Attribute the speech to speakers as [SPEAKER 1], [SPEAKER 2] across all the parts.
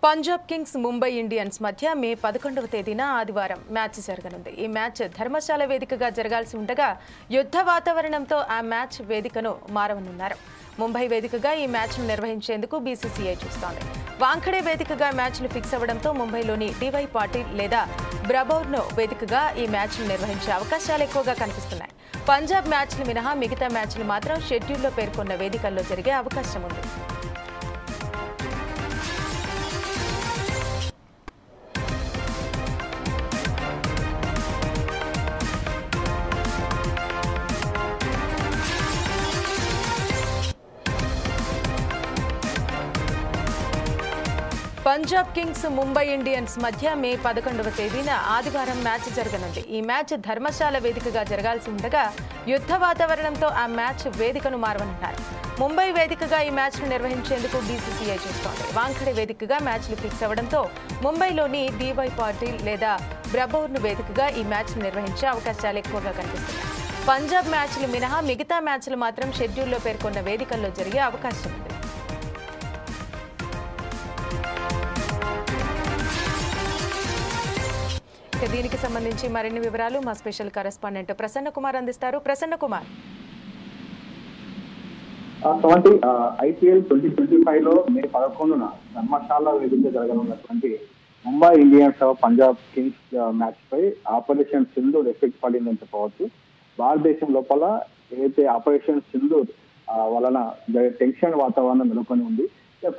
[SPEAKER 1] Punjab Kings Mumbai Indians మధ్య మే 11వ తేదీన ఆదివారం మ్యాచ్ జరగనుంది. ఈ మ్యాచ్ ధర్మశాల వేదికగా జరగాల్సి ఉండగా యుద్ధ వాతావరణంతో ఆ మ్యాచ్ వేదికను మారవనున్నారు. ముంబై వేదికగా ఈ మ్యాచ్ను నిర్వహించేందుకు బీసీసీఐ చూస్తోంది. వాంఖడే వేదికగా మ్యాచ్లు ఫిక్స్ అవ్వడంతో ముంబైలోని డివై పాటిల్ లేదా బ్రబౌర్నో వేదికగా ఈ మ్యాచ్ను నిర్వహించే అవకాశాలు ఎక్కువగా కనిపిస్తున్నాయి. పంజాబ్ మ్యాచ్లు మినహా మిగతా మ్యాచ్లు మాత్రం షెడ్యూల్లో పేర్కొన్న వేదికల్లో జరిగే అవకాశం ఉంది. పంజాబ్ కింగ్స్ ముంబై ఇండియన్స్ మధ్య మే 11వ తేదీన ఆదివారం మ్యాచ్ జరగనుంది. ఈ మ్యాచ్ ధర్మశాల వేదికగా జరగాల్సి ఉండగా యుద్ధ వాతావరణంతో ఆ మ్యాచ్ వేదికను మారవనున్నారు. ముంబై వేదికగా ఈ మ్యాచ్ను నిర్వహించేందుకు బీసీసీఐ చూస్తోంది. వాంఖడే వేదికగా మ్యాచ్లు ఫిక్స్ అవ్వడంతో ముంబైలోని డివై పాటిల్ లేదా బ్రబౌర్ను వేదికగా ఈ మ్యాచ్ను నిర్వహించే అవకాశాలు ఎక్కువగా కనిపిస్తున్నాయి. పంజాబ్ మ్యాచ్లు మినహా మిగతా మ్యాచ్లు మాత్రం షెడ్యూల్లో పేర్కొన్న వేదికల్లో జరిగే అవకాశం ఉంది. దీనికి సంబంధించి మరిన్ని వివరాలు మా స్పెషల్ కరెస్పాండెంట్ ప్రసన్న కుమార్ అందిస్తారు. ప్రసన్న కుమార్,
[SPEAKER 2] ఐపీఎల్ 2025 లో మే 11న ధర్మశాల వేదిక జరగనున్నటువంటి Mumbai Indians Punjab kings match పై ఆపరేషన్ సింధూర్ ఎఫెక్ట్ పడిందని చెప్పవచ్చు. భారతదేశం లోపల ఏదైతే ఆపరేషన్ సింధూర్ వలన టెన్షన్ వాతావరణం నెలకొని ఉంది.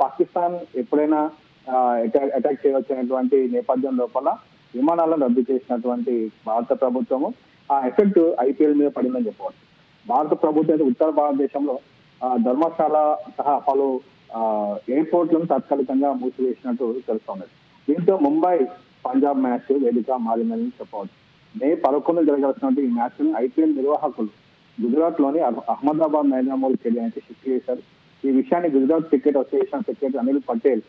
[SPEAKER 2] పాకిస్తాన్ ఎప్పుడైనా అటాక్ చేయవచ్చినటువంటి నేపథ్యం లోపల విమానాలను రద్దు చేసినటువంటి భారత ప్రభుత్వము ఆ ఎఫెక్ట్ ఐపీఎల్ మీద పడిందని చెప్పవచ్చు. భారత ప్రభుత్వం అయితే ఉత్తర భారతదేశంలో ధర్మశాల సహా పలు ఎయిర్పోర్ట్లను తాత్కాలికంగా మూసివేసినట్టు తెలుస్తోంది. దీంతో ముంబై పంజాబ్ మ్యాచ్ వేదిక మారిందని చెప్పవచ్చు. మే 11 జరగాల్సినటువంటి ఈ మ్యాచ్ ను ఐపీఎల్ నిర్వాహకులు గుజరాత్ లోని అహ్మదాబాద్ నరేంద్ర మోడీ స్టేడియానికి షిఫ్ట్ చేశారు. ఈ విషయాన్ని Gujarat cricket association secretary Anil Patel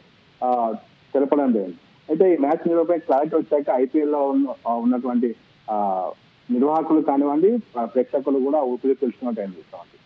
[SPEAKER 2] తెలపడం జరిగింది. అయితే ఈ మ్యాచ్ నిర్వహణపై క్లారిటీ వచ్చాక ఐపీఎల్ లో ఉన్నటువంటి నిర్వాహకులు కానివ్వండి, ప్రేక్షకులు కూడా ఊపిరి తెలుసుకున్నట్టు అనిపిస్తోంది.